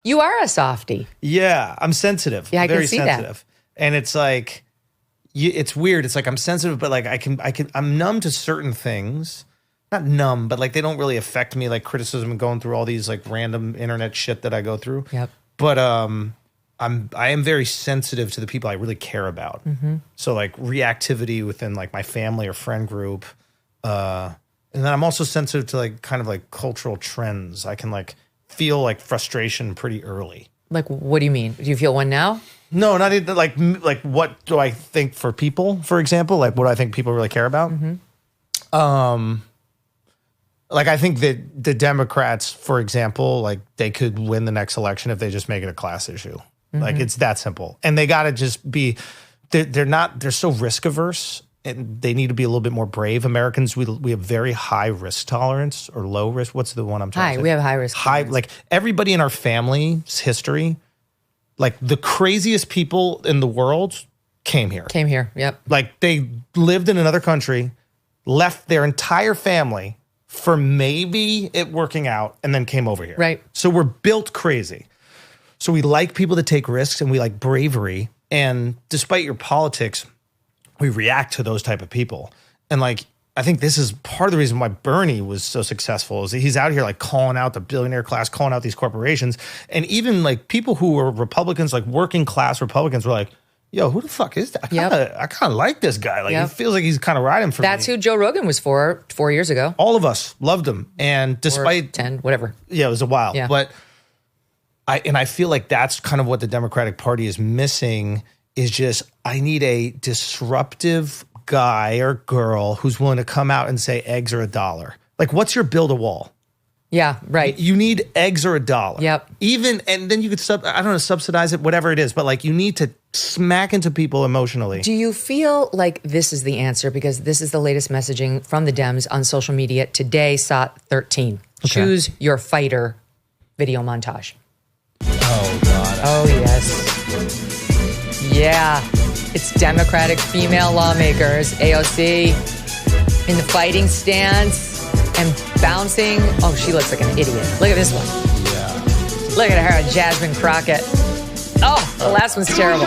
You are a softie. Yeah, I'm sensitive. Yeah, I very can see sensitive. that. And it's like, it's weird. It's like I'm sensitive, but like I'm numb to certain things. Not numb, but like they don't really affect me, like criticism and going through all these like random internet shit that I go through. Yep. But I am very sensitive to the people I really care about. Mm-hmm. So like reactivity within like my family or friend group. And then I'm also sensitive to like kind of like cultural trends. I can like feel like frustration pretty early. Like, what do you mean? Do you feel one now? No, not even like what do I think for people, for example? Like what do I think people really care about? Mm-hmm. Like I think that the Democrats, for example, like they could win the next election if they just make it a class issue. Mm-hmm. Like it's that simple. And they got to just be, they're so risk averse and they need to be a little bit more brave. Americans, we have very high risk tolerance or low risk. What's the one I'm trying to say? We have high risk tolerance. Like everybody in our family's history, like the craziest people in the world came here. Yep. Like they lived in another country, left their entire family for maybe it working out and then came over here. Right. So we're built crazy. So we like people to take risks and we like bravery. And despite your politics, we react to those type of people. And like, I think this is part of the reason why Bernie was so successful is that he's out here like calling out the billionaire class, calling out these corporations. And even like people who were Republicans, like working class Republicans were like, yo, who the fuck is that? I kind of like this guy. Like, it feels like he's kind of riding for me. That's who Joe Rogan was for 4 years ago. All of us loved him. And despite... Or 10, whatever. Yeah, it was a while. Yeah. But I feel like that's kind of what the Democratic Party is missing is just, I need a disruptive guy or girl who's willing to come out and say eggs are $1. Like, what's your build a wall? Yeah, right. You need eggs or $1. Yep. Even, and then you could, subsidize it, whatever it is. But like, you need to smack into people emotionally. Do you feel like this is the answer? Because this is the latest messaging from the Dems on social media today, SOT 13. Okay. Choose your fighter video montage. Oh, God. Oh, yes. Yeah. It's Democratic female lawmakers, AOC, in the fighting stance. And bouncing. Oh, she looks like an idiot. Look at this one. Yeah. Look at her, Jasmine Crockett. Oh, the last one's terrible.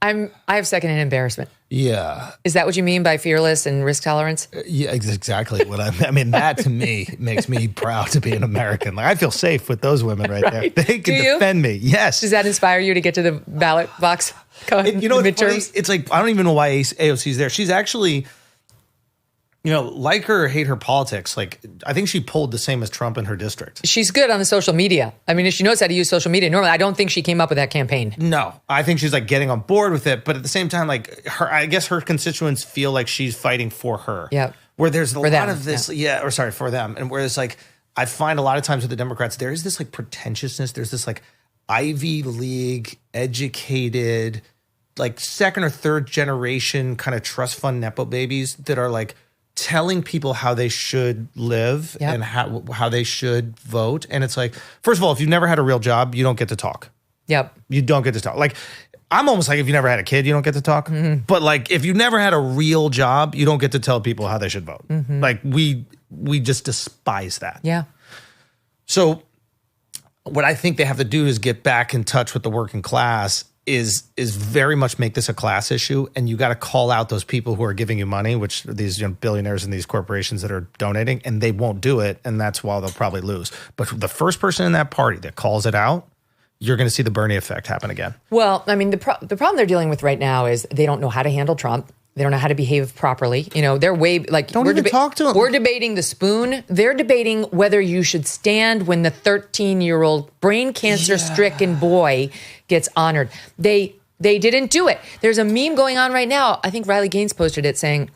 I have secondhand embarrassment. Yeah. Is that what you mean by fearless and risk tolerance? Yeah, exactly what I mean, that to me makes me proud to be an American. Like I feel safe with those women right there. They can defend me. Yes. Does that inspire you to get to the ballot box? You know what's funny? It's like, I don't even know why AOC's there. She's actually, you know, like her or hate her politics, like I think she pulled the same as Trump in her district. She's good on the social media. I mean, if she knows how to use social media, normally I don't think she came up with that campaign. No, I think she's like getting on board with it. But at the same time, like I guess her constituents feel like she's fighting for her. Yeah. Where there's a lot of this, for them. And whereas like I find a lot of times with the Democrats, there is this like pretentiousness. There's this like Ivy League educated, like second or third generation kind of trust fund Nepo babies that are like, telling people how they should live and how they should vote. And it's like, first of all, if you've never had a real job, you don't get to talk. Yep. You don't get to talk. Like, I'm almost like if you never had a kid, you don't get to talk. Mm-hmm. But like, if you never had a real job, you don't get to tell people how they should vote. Mm-hmm. Like, we just despise that. Yeah. So what I think they have to do is get back in touch with the working class is very much make this a class issue, and you got to call out those people who are giving you money, which are these billionaires and these corporations that are donating, and they won't do it, and that's why they'll probably lose. But the first person in that party that calls it out, you're going to see the Bernie effect happen again. Well, I mean, the problem they're dealing with right now is they don't know how to handle Trump. They don't know how to behave properly. You know, they're way like don't even talk to them. We're debating the spoon. They're debating whether you should stand when the 13-year-old brain cancer-stricken boy gets honored. They didn't do it. There's a meme going on right now. I think Riley Gaines posted it saying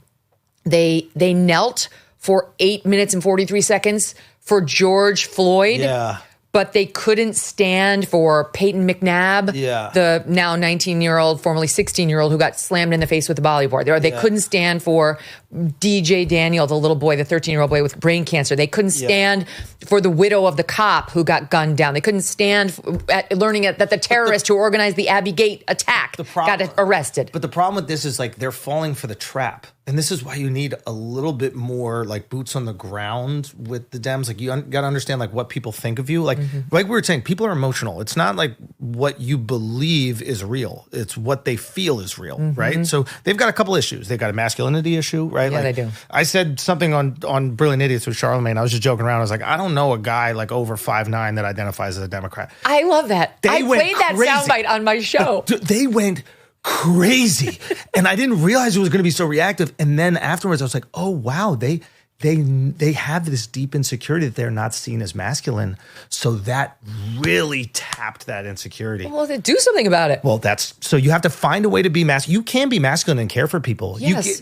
they knelt for 8 minutes and 43 seconds for George Floyd. Yeah. But they couldn't stand for Peyton McNabb, the now 19-year-old, formerly 16-year-old who got slammed in the face with a bodyboard. They couldn't stand for DJ Daniel, the little boy, the 13-year-old boy with brain cancer. They couldn't stand for the widow of the cop who got gunned down. They couldn't stand at learning that the terrorist who organized the Abbey Gate attack got arrested. But the problem with this is like they're falling for the trap. And this is why you need a little bit more like boots on the ground with the Dems. Like you got to understand like what people think of you. Like we were saying, people are emotional. It's not like what you believe is real. It's what they feel is real, right? So they've got a couple issues. They've got a masculinity issue, right? Yeah, like, they do. I said something on Brilliant Idiots with Charlemagne. I was just joking around. I was like, I don't know a guy like over 5'9" that identifies as a Democrat. I love that. I played that crazy. soundbite on my show. They went crazy. And I didn't realize it was going to be so reactive. And then afterwards, I was like, oh, wow, they have this deep insecurity that they're not seen as masculine. So that really tapped that insecurity. Well, then do something about it. Well, so you have to find a way to be masculine. You can be masculine and care for people. Yes.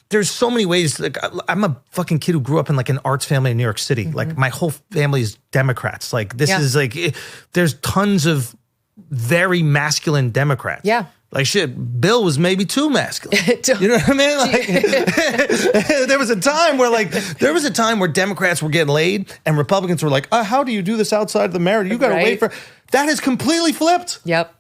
There's so many ways. Like, I'm a fucking kid who grew up in like an arts family in New York City. Like my whole family is Democrats. Like this is like, there's tons of very masculine Democrats. Yeah. Like shit, Bill was maybe too masculine. You know what I mean? Like there was a time where Democrats were getting laid and Republicans were like, how do you do this outside of the marriage? You got to wait for that. Is completely flipped. Yep.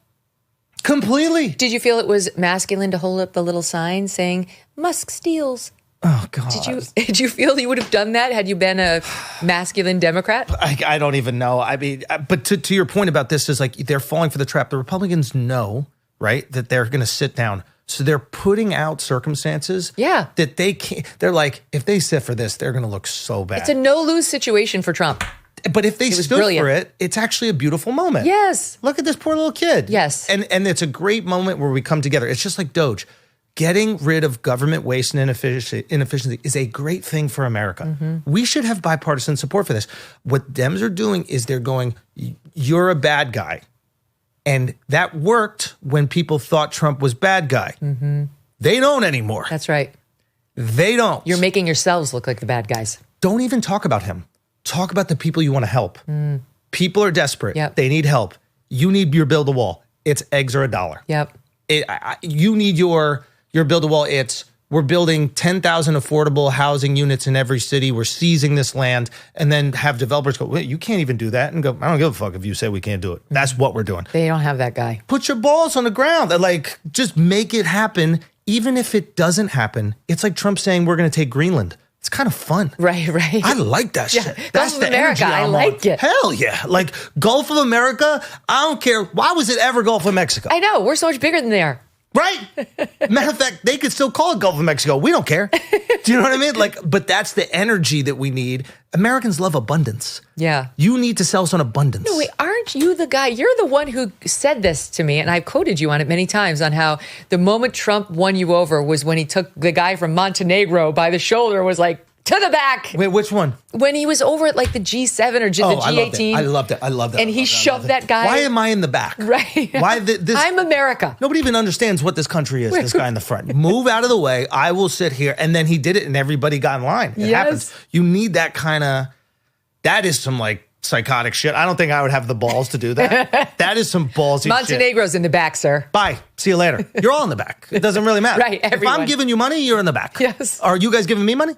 Completely. Did you feel it was masculine to hold up the little sign saying Musk steals? Oh God! Did you feel you would have done that had you been a masculine Democrat? I don't even know. I mean, but to your point about this is like they're falling for the trap. The Republicans know, right, that they're going to sit down. So they're putting out circumstances that they can't. They're like, if they sit for this, they're going to look so bad. It's a no-lose situation for Trump. But if they stood for it, it's actually a beautiful moment. Yes. Look at this poor little kid. Yes. And it's a great moment where we come together. It's just like Doge. Getting rid of government waste and inefficiency is a great thing for America. We should have bipartisan support for this. What Dems are doing is they're going, you're a bad guy. And that worked when people thought Trump was bad guy. They don't anymore. That's right. They don't. You're making yourselves look like the bad guys. Don't even talk about him. Talk about the people you want to help. People are desperate. Yep. They need help. You need your build a wall. It's eggs or $1. Yep. You need your build a wall. We're building 10,000 affordable housing units in every city. We're seizing this land and then have developers go, wait, you can't even do that. And go, I don't give a fuck if you say we can't do it. That's what we're doing. They don't have that guy. Put your balls on the ground. Like, just make it happen. Even if it doesn't happen, it's like Trump saying we're going to take Greenland. It's kind of fun. Right. I like that shit. That's Gulf of the America. I like it. Hell yeah. Like Gulf of America, I don't care. Why was it ever Gulf of Mexico? I know. We're so much bigger than they are. Right? Matter of fact, they could still call it Gulf of Mexico. We don't care. Do you know what I mean? But that's the energy that we need. Americans love abundance. Yeah. You need to sell us on abundance. No, wait, aren't you the guy? You're the one who said this to me, and I've quoted you on it many times on how the moment Trump won you over was when he took the guy from Montenegro by the shoulder, was like, to the back. Wait, which one? When he was over at like the G7 or the G18. I loved it. And he shoved that guy. Why am I in the back? Right. Why this? I'm America. Nobody even understands what this country is, this guy in the front. Move out of the way. I will sit here. And then he did it and everybody got in line. It happens. You need that kind of, that is some like psychotic shit. I don't think I would have the balls to do that. That is some ballsy shit. Montenegro's in the back, sir. Bye. See you later. You're all in the back. It doesn't really matter. Right, everyone. If I'm giving you money, you're in the back. Yes. Are you guys giving me money?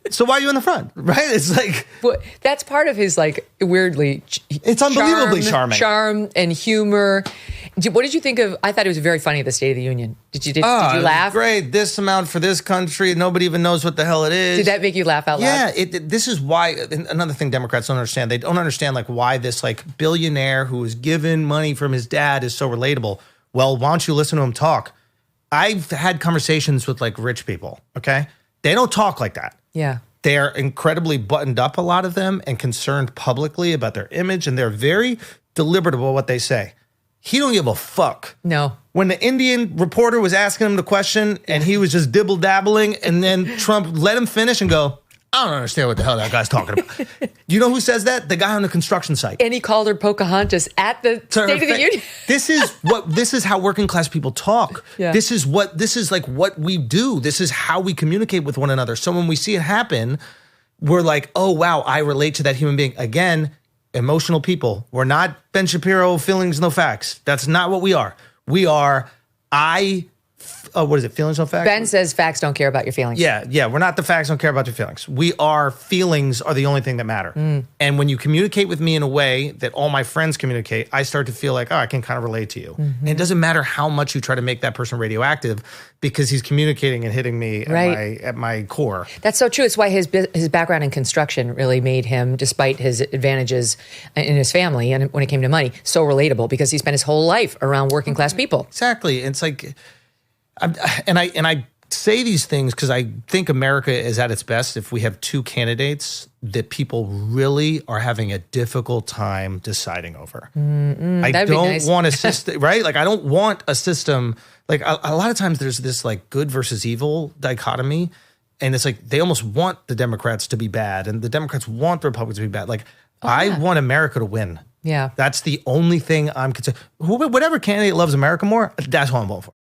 So why are you in the front? Right? It's like... Well, that's part of his like weirdly... It's unbelievably charming. Charm and humor. What did you think of... I thought it was very funny at the State of the Union. Did you laugh? Great. This amount for this country. Nobody even knows what the hell it is. Did that make you laugh out loud? Yeah. This is why... Another thing Democrats don't understand. They don't understand like why this like billionaire who was given money from his dad is so relatable. Well, why don't you listen to him talk? I've had conversations with like rich people, okay? They don't talk like that. Yeah. They're incredibly buttoned up, a lot of them, and concerned publicly about their image, and they're very deliberate about what they say. He don't give a fuck. No. When the Indian reporter was asking him the question, and he was just dibble-dabbling, and then Trump let him finish and go, I don't understand what the hell that guy's talking about. You know who says that? The guy on the construction site. And he called her Pocahontas at the State of the Union. This is how working class people talk. Yeah. This is like what we do. This is how we communicate with one another. So when we see it happen, we're like, oh wow, I relate to that human being. Again, emotional people. We're not Ben Shapiro, feelings, no facts. That's not what we are. We are, I what is it? Feelings don't facts? Ben says facts don't care about your feelings. Yeah. We're not the facts don't care about your feelings. Feelings are the only thing that matter. And when you communicate with me in a way that all my friends communicate, I start to feel like, I can kind of relate to you. And it doesn't matter how much you try to make that person radioactive because he's communicating and hitting me at my core. That's so true. It's why his background in construction really made him, despite his advantages in his family and when it came to money, so relatable because he spent his whole life around working class people. Exactly. And it's like, I say these things because I think America is at its best if we have two candidates that people really are having a difficult time deciding over. I don't want a system, right? Like I don't want a system. Like a lot of times there's this like good versus evil dichotomy. And it's like they almost want the Democrats to be bad and the Democrats want the Republicans to be bad. Like I want America to win. Yeah. That's the only thing I'm concerned. Whatever candidate loves America more, that's what I'm voting for.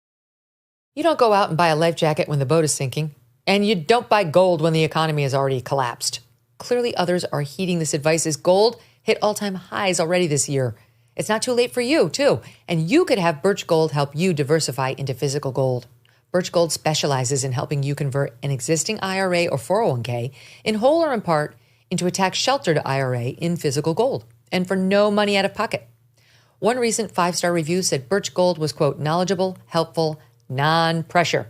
You don't go out and buy a life jacket when the boat is sinking, and you don't buy gold when the economy has already collapsed. Clearly, others are heeding this advice as gold hit all-time highs already this year. It's not too late for you, too, and you could have Birch Gold help you diversify into physical gold. Birch Gold specializes in helping you convert an existing IRA or 401k in whole or in part into a tax-sheltered IRA in physical gold, and for no money out of pocket. One recent 5-star review said Birch Gold was, quote, knowledgeable, helpful, non-pressure.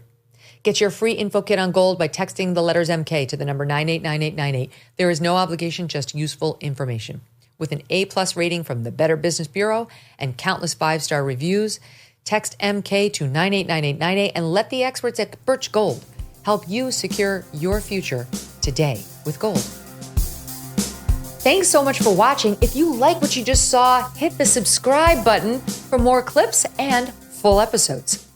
Get your free info kit on gold by texting the letters MK to the number 989898. There is no obligation, just useful information. With an A+ rating from the Better Business Bureau and countless 5-star reviews, text MK to 989898 and let the experts at Birch Gold help you secure your future today with gold. Thanks so much for watching. If you like what you just saw, hit the subscribe button for more clips and full episodes.